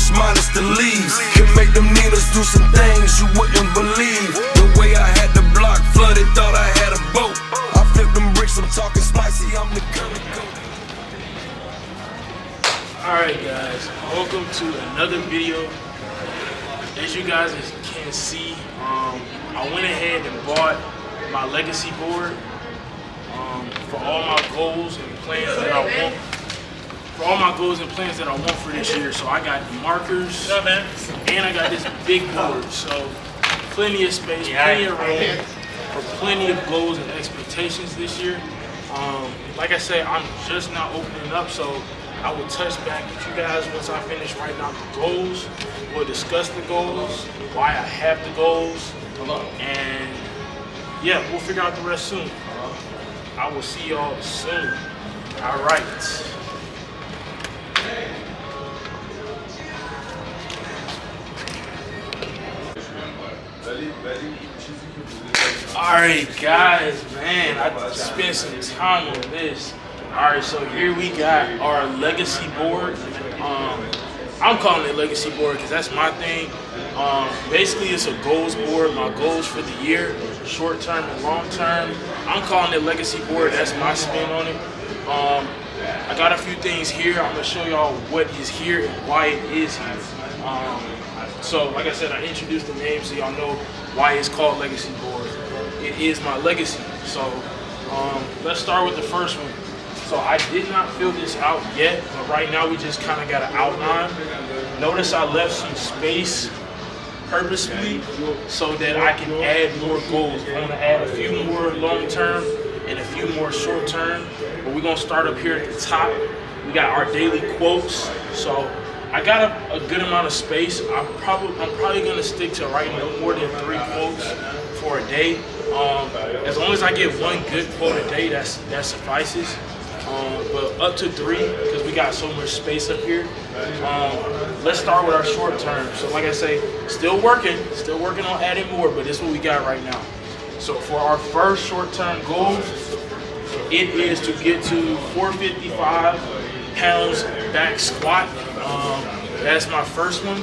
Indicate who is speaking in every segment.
Speaker 1: just minus the leaves. Can make them Ninas do some things you wouldn't believe. The way I had the block flooded, thought I had a boat. I flipped them bricks, I'm talking spicy, I'm the gully goat.
Speaker 2: Alright guys, welcome to another video. As you guys can see, I went ahead and bought my legacy board for all my goals and plans that I want. For all my goals and plans that I want for this year. So I got markers, and I got this big board. So plenty of space, plenty of room for plenty of goals and expectations this year. Like I said, I'm just now opening up, so I will touch back with you guys once I finish writing out the goals. We'll discuss the goals, why I have the goals, and yeah, we'll figure out the rest soon. I will see y'all soon. All right. Alright guys, man, I spent some time on this. Alright, so here we got our legacy board. I'm calling it legacy board because that's my thing. Basically it's a goals board, my goals for the year, short term and long term. I'm calling it legacy board, that's my spin on it. I got a few things here. I'm gonna show y'all what is here and why it is here. So like I said, I introduced the name so y'all know why it's called legacy board. It is my legacy. So let's start with the first one. So I did not fill this out yet, but right now we just kind of got an outline. Notice I left some space purposefully so that I can add more goals. I want to add a few more long term and a few more short term, but we're gonna start up here at the top. We got our daily quotes. So I got a good amount of space. I'm probably gonna stick to writing no more than 3 quotes for a day. As long as I get 1 good quote a day, that suffices. But up to 3 because we got so much space up here. Let's start with our short term. So like I say, still working on adding more, but this is what we got right now. So for our first short term goal, it is to get to 455 pounds back squat. That's my first one.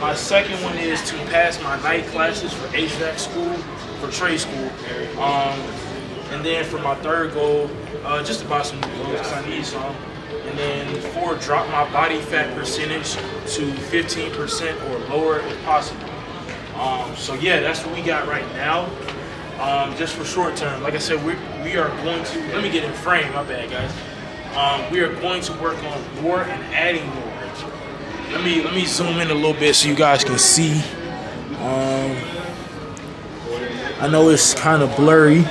Speaker 2: My second one is to pass my night classes for HVAC school, for trade school. And then for my third goal, just to buy some new clothes because I need some. And then 4, drop my body fat percentage to 15% or lower if possible. So yeah, that's what we got right now. Just for short term. Like I said, we are going to, let me get in frame, my bad guys. We are going to work on more and adding more. Let me zoom in a little bit so you guys can see. I know it's kind of blurry.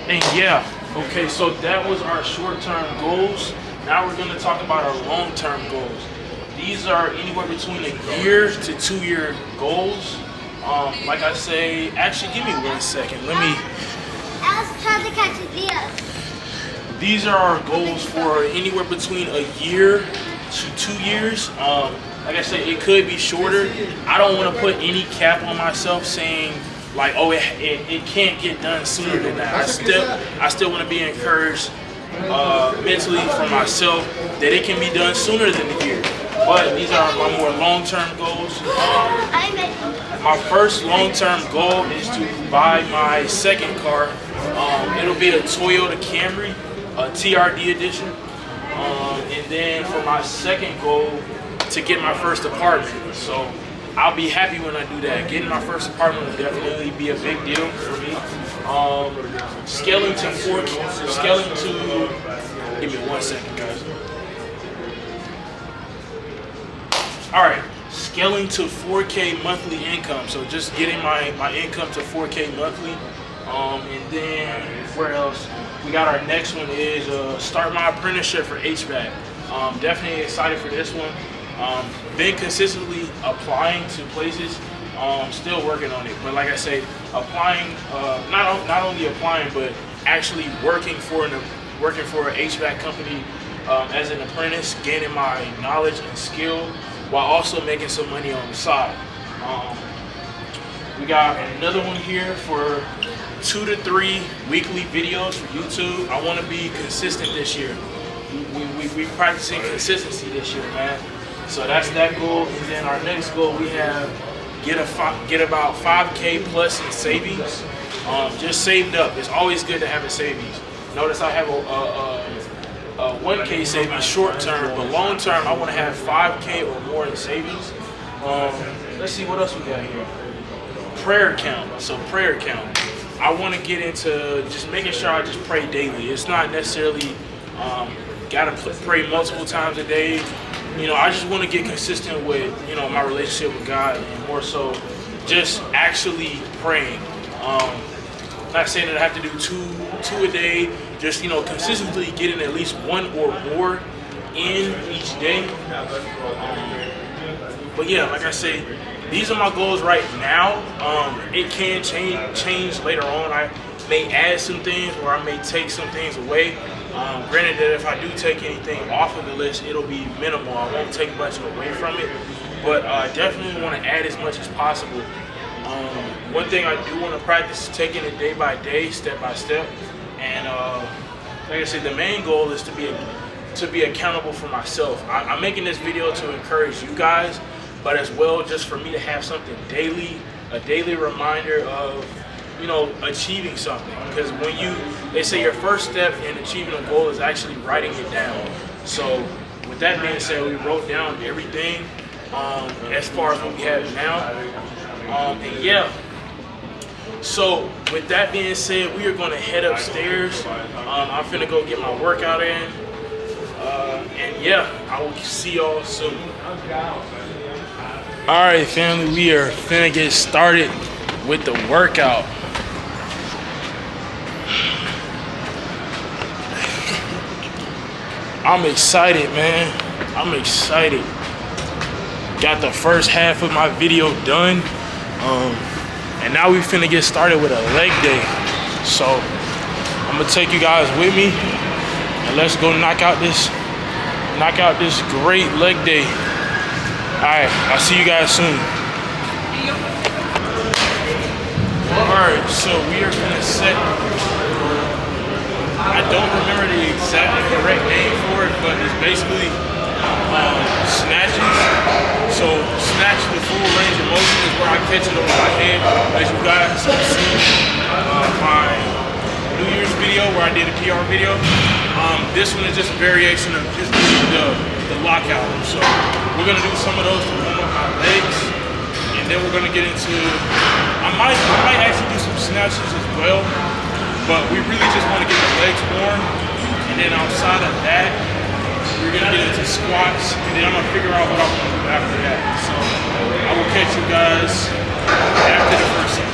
Speaker 2: And yeah, okay, so that was our short-term goals. Now we're gonna talk about our long-term goals. These are anywhere between a year to 2-year goals. Like I say, actually give me 1 second. Let me.
Speaker 3: I was trying to catch Leah.
Speaker 2: These are our goals for anywhere between a year to 2 years. Like I say, it could be shorter. I don't want to put any cap on myself saying like, oh, it can't get done sooner than that. I still want to be encouraged mentally for myself that it can be done sooner than a year. But these are my more long-term goals. My first long-term goal is to buy my second car. It'll be a Toyota Camry, a TRD edition. And then for my second goal, to get my first apartment. So I'll be happy when I do that. Getting my first apartment will definitely be a big deal for me. Scaling to, give me 1 second, guys. All right, scaling to 4K monthly income. So just getting my income to 4K monthly. And then where else? We got our next one is start my apprenticeship for HVAC. Definitely excited for this one. Been consistently applying to places. Still working on it, but like I say, applying, not only applying, but actually working for an HVAC company as an apprentice, gaining my knowledge and skill while also making some money on the side. We got another one here for 2 to 3 weekly videos for YouTube. I want to be consistent this year. We practicing consistency this year, man. So that's that goal. And then our next goal, we have get about 5K plus in savings. Just saved up. It's always good to have a savings. Notice I have a 1K savings short term, but long term I want to have 5K or more in savings. Let's see what else we got here. Prayer count. So prayer count. I want to get into just making sure I just pray daily. It's not necessarily gotta pray multiple times a day. You know, I just want to get consistent with, you know, my relationship with God, and more so just actually praying. Not saying that I have to do two a day, just, you know, consistently getting at least one or more in each day. But yeah, like I say, these are my goals right now. It can change later on. I may add some things, or I may take some things away. Granted that if I do take anything off of the list, it'll be minimal. I won't take much away from it, but I definitely want to add as much as possible. One thing I do want to practice is taking it day by day, step by step. And like I said, the main goal is to be accountable for myself. I'm making this video to encourage you guys, but as well just for me to have something daily, a daily reminder of, you know, achieving something. Because when they say your first step in achieving a goal is actually writing it down. So with that being said, we wrote down everything as far as what we have now. And yeah, so with that being said, we are going to head upstairs. I'm finna go get my workout in. And yeah, I will see y'all soon. All right, family, we are finna get started with the workout. I'm excited, man. I'm excited. Got the first half of my video done. And now we finna get started with a leg day. So I'm gonna take you guys with me and let's go knock out this great leg day. All right, I'll see you guys soon. All right, so we are gonna set, I don't remember the exact correct name for it, but it's basically snatches. So snatch the full range of motion is where I catch it over my head. As you guys have seen my New Year's video where I did a PR video. This one is just a variation of just the lockout. So we're gonna do some of those to warm up my legs, and then we're gonna get into, I might actually do some snatches as well, but we really just want to get the legs warm. And then outside of that, we're gonna get into squats, and then I'm gonna figure out what I want to do after that. So I will catch you guys after the first set.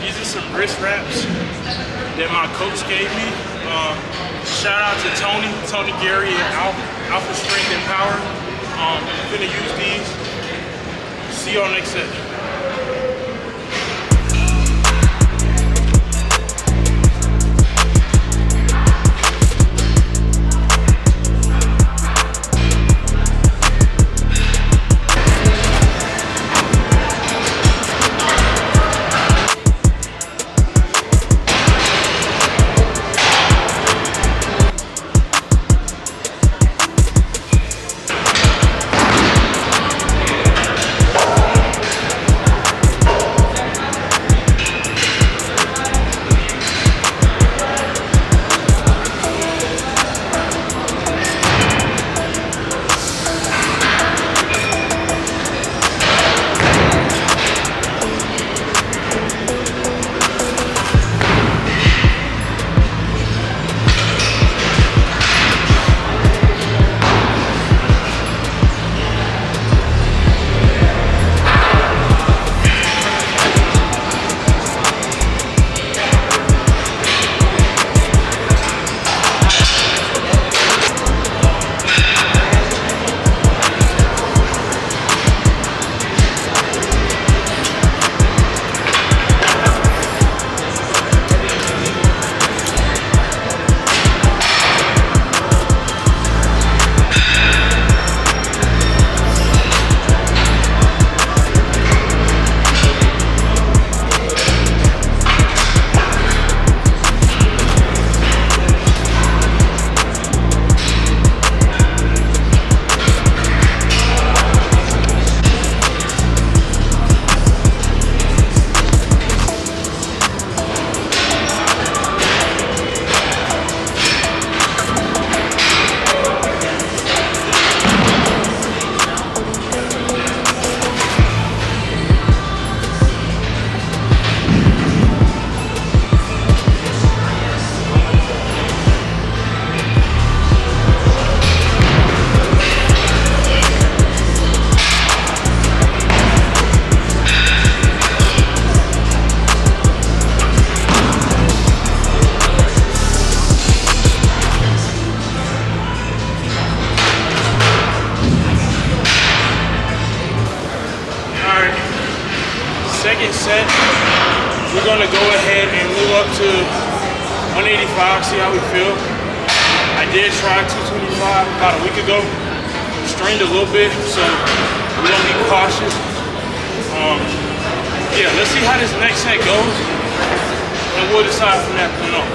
Speaker 2: These are some wrist wraps that my coach gave me. Shout out to Tony Gary and Alpha Strength and Power. I'm finna use these. See y'all next set. Second set, we're gonna go ahead and move up to 185, see how we feel. I did try 225 about a week ago, strained a little bit, so we're gonna be cautious. Yeah, let's see how this next set goes, and we'll decide from that point on.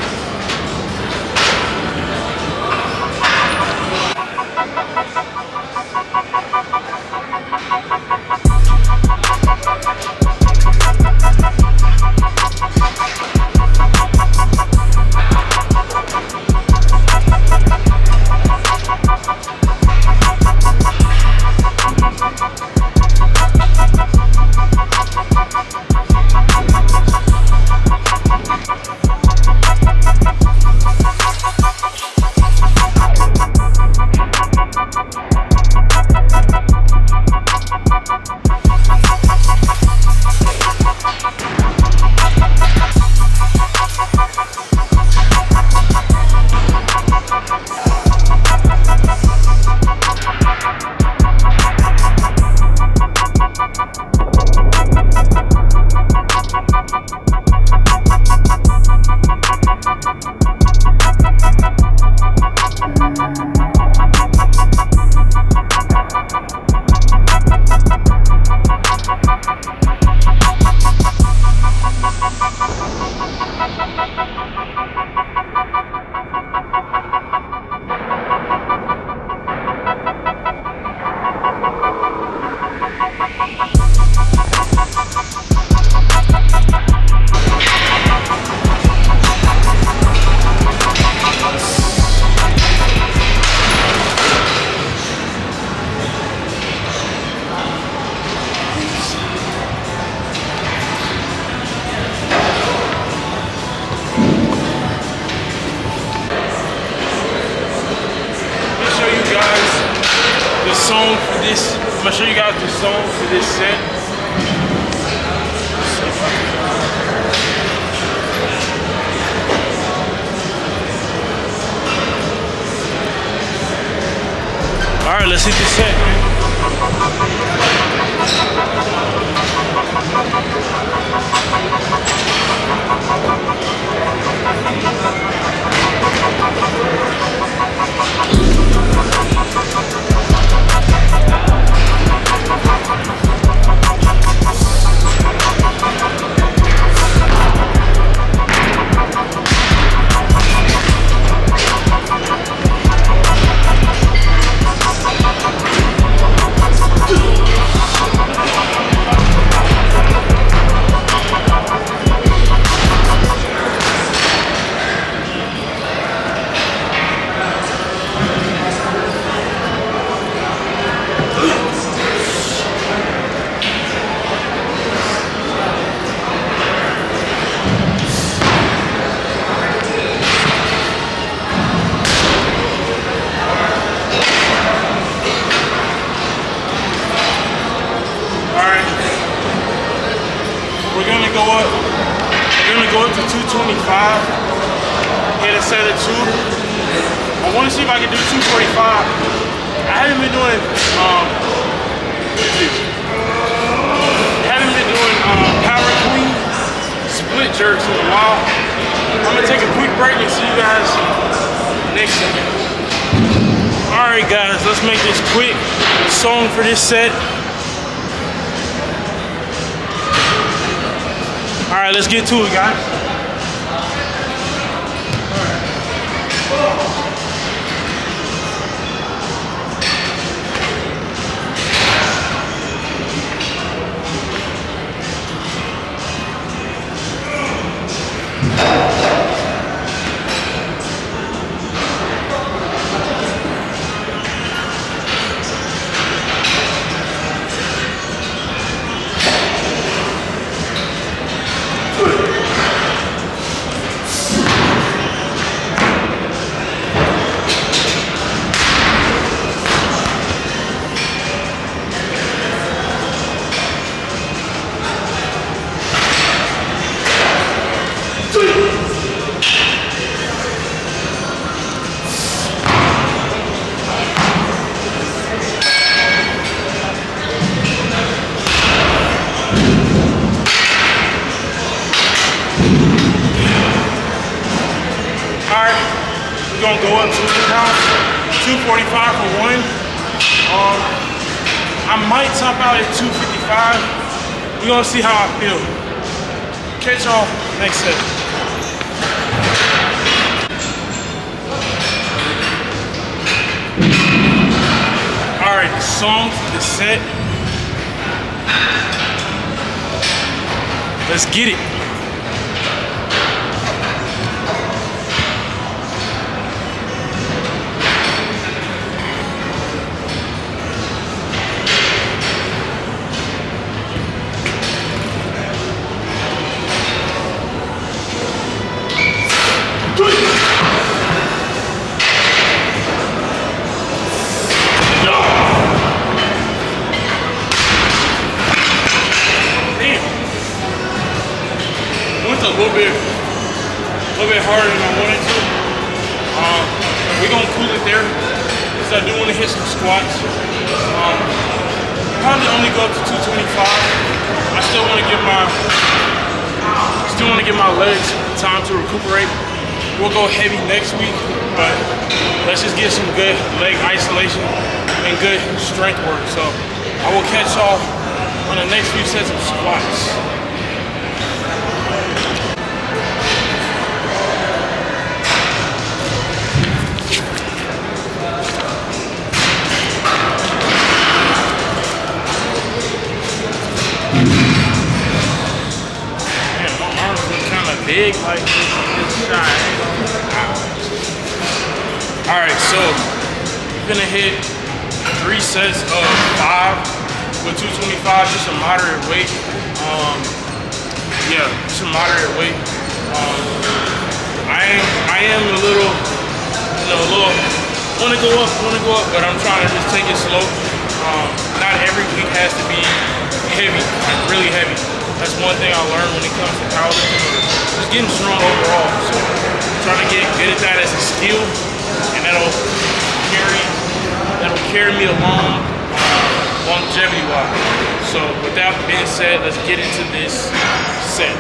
Speaker 2: Song for this. I'm gonna show you guys the song for this set. let's hit this set, man. We're gonna go up to 225. Hit a set of 2. I want to see if I can do 245. I haven't been doing power clean split jerks in a while. I'm gonna take a quick break and see you guys next second. All right, guys, let's make this quick. Song for this set. All right, let's get to it, guys. We're gonna go up 2 pounds, 245 for 1. I might top out at 255. We're gonna see how I feel. Catch y'all next set. All right, the song for the set. Let's get it. A little bit harder than I wanted to. We're gonna cool it there because I do want to hit some squats. Probably only go up to 225. I still want to give my legs time to recuperate. We'll go heavy next week, but let's just get some good leg isolation and good strength work. So I will catch y'all on the next few sets of squats. Big like this shot. All right, so we're gonna hit 3 sets of 5 with 225, just a moderate weight. Yeah, just a moderate weight. I am a little, want to go up, but I'm trying to just take it slow. Not every week has to be heavy, like really heavy. That's one thing I learned when it comes to powerlifting, or just getting strong overall. So I'm trying to get good at that as a skill, and that'll carry me along longevity-wise. So with that being said, let's get into this set.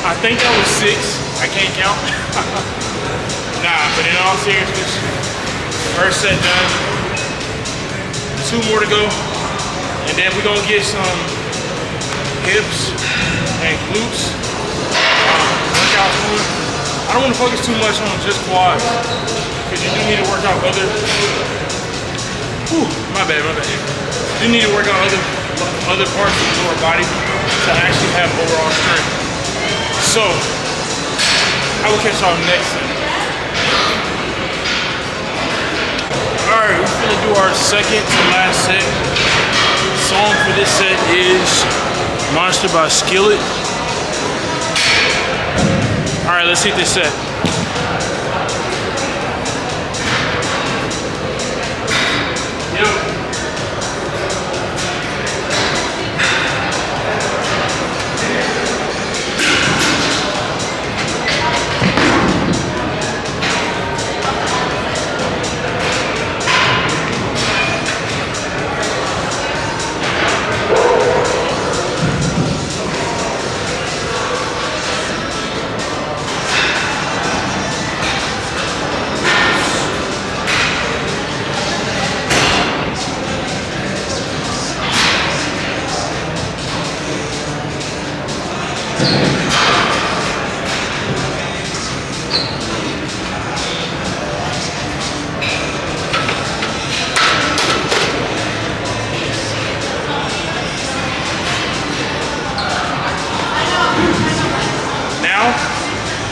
Speaker 2: I think that was 6. I can't count. Nah, but in all seriousness, first set done. 2 more to go. And then we're gonna get some hips and glutes workouts on. I don't wanna focus too much on just quads, because you do need to work out other, my bad. You need to work out other parts of the lower body to actually have overall strength. So, I will catch y'all next time. Alright, we're gonna do our second to last set. The song for this set is Monster by Skillet. Alright, let's hit this set.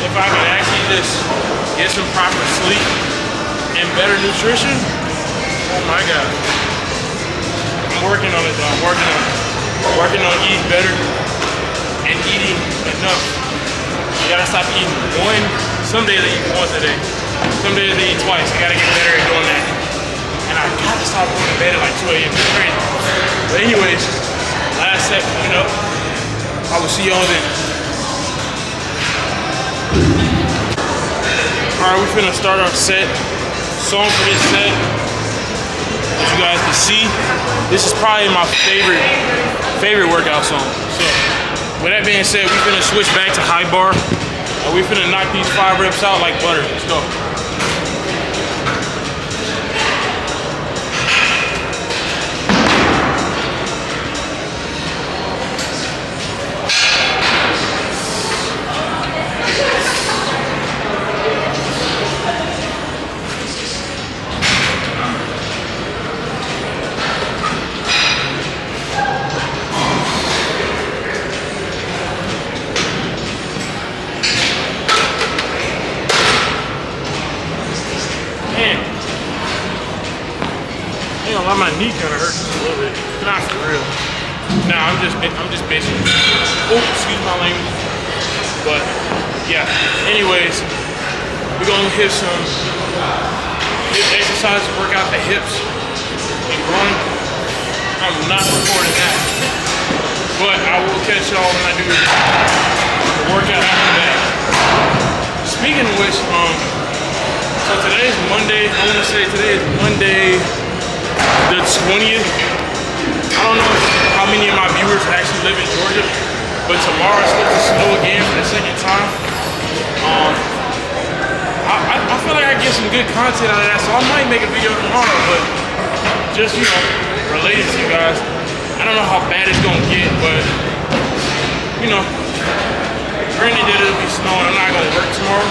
Speaker 2: If I can actually just get some proper sleep and better nutrition, oh my God. I'm working on it though, I'm working on eating better and eating enough. You gotta stop eating some days I eat once a day. Some days I eat twice. I gotta get better at doing that. And I gotta stop going to bed at like 2 a.m. It's crazy. But anyways, last set coming up. I will see y'all then. Alright, we're finna start our set. Song for this set, as you guys can see, this is probably my favorite workout song. So, with that being said, we're finna switch back to high bar. And we're finna knock these 5 reps out like butter. Let's go. My knee kind of hurts a little bit. Not for real. Nah, I'm just bitching. Oh, excuse my language. But yeah. Anyways, we're gonna hit some hip exercises, work out the hips and groin. I'm not recording that, but I will catch y'all when I do the workout after that. Speaking of which, so today is Monday. I want to say today is Monday the 20th. I don't know how many of my viewers actually live in Georgia, but tomorrow it's supposed to snow again for the second time. I feel like I get some good content out of that, so I might make a video tomorrow, but just, you know, related to you guys. I don't know how bad it's gonna get, but, you know, Granted that it'll be snowing, I'm not gonna work tomorrow,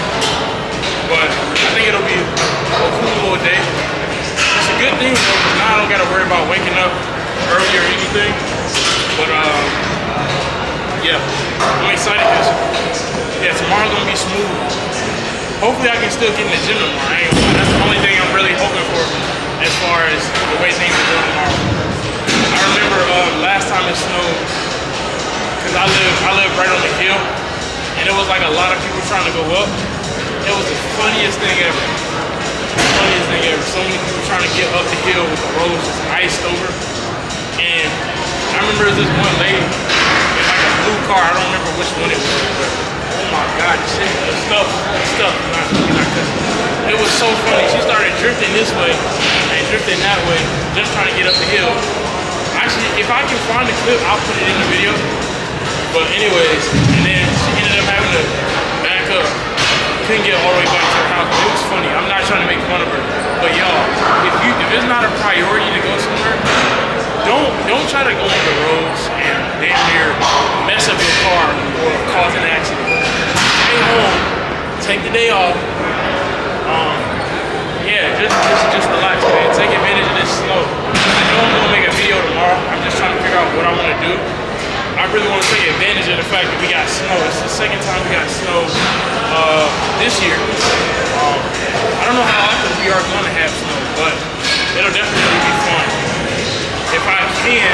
Speaker 2: but I think it'll be a cool little day. It's a good thing though, because now I don't gotta worry about waking up early or anything. But yeah, I'm excited because tomorrow's gonna be smooth. Hopefully I can still get in the gym tomorrow. That's the only thing I'm really hoping for as far as the way things are going tomorrow. I remember last time it snowed, because I live right on the hill, and it was like a lot of people trying to go up. It was the funniest thing ever. Funniest thing ever. So many people trying to get up the hill with the roads just iced over. And I remember this one lady in like a blue car. I don't remember which one it was, but oh my God, the stuff. It was so funny. She started drifting this way and drifting that way, just trying to get up the hill. Actually, if I can find the clip, I'll put it in the video. But anyways, and then she ended up having to back up. Couldn't get all the way back to her house. It was funny. I'm not trying to make fun of her, but y'all, if it's not a priority to go somewhere, don't try to go on the roads and damn near mess up your car or cause an accident. Stay home, take the day off. Just relax, man. Take advantage of this snow. I know I'm gonna make a video tomorrow. I'm just trying to figure out what I want to do. I really want to take advantage of the fact that we got snow. It's the second time we got snow this year. I don't know how often we are going to have snow, but it'll definitely be fun. If I can,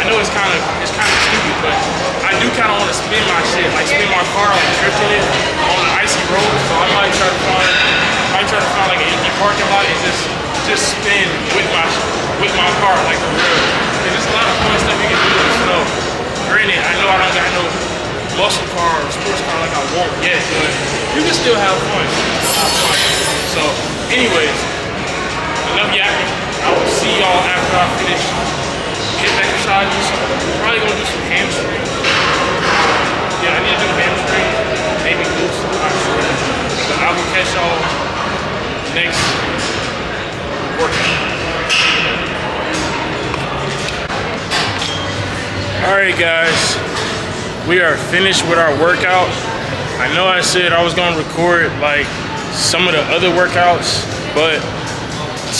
Speaker 2: I know it's kind of stupid, but I do kind of want to spin my shit, like spin my car, like drifting it on an icy road. So I might try to find like an empty parking lot and just spin with my car, like for real. Cause there's a lot of fun stuff you can do with the snow. Granted, I know I don't got no muscle car or sports car like I want yet, but you can still have fun. So, anyways, I love yapping. I will see y'all after I finish hip exercises. Probably gonna do some hamstrings. Yeah, I need to do hamstrings, maybe glutes. I'm not sure. But I will catch y'all next workout. Alright guys, we are finished with our workout. I know I said I was gonna record like some of the other workouts, but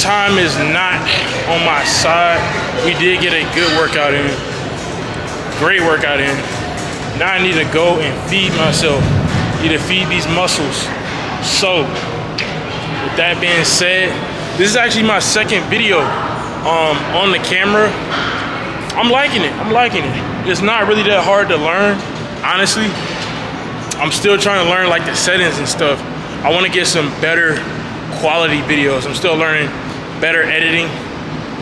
Speaker 2: time is not on my side. We did get a good workout in, great workout in. Now I need to go and feed myself, need to feed these muscles. So, with that being said, this is actually my second video on the camera. I'm liking it. It's not really that hard to learn, honestly. I'm still trying to learn like the settings and stuff. I want to get some better quality videos. I'm still learning better editing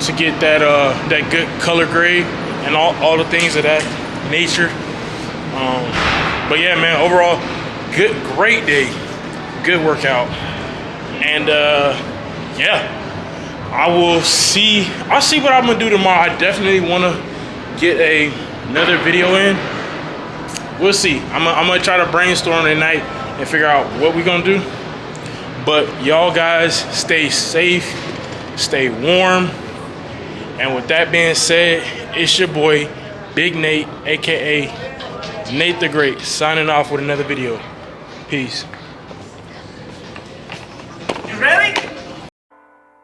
Speaker 2: to get that that good color grade and all the things of that nature. But yeah, man, overall, great day, good workout, and yeah. I'll see what I'm gonna do tomorrow. I definitely wanna get another video in. We'll see. I'm gonna try to brainstorm tonight and figure out what we're gonna do. But y'all guys stay safe, stay warm. And with that being said, it's your boy, Big Nate, AKA Nate the Great, signing off with another video. Peace.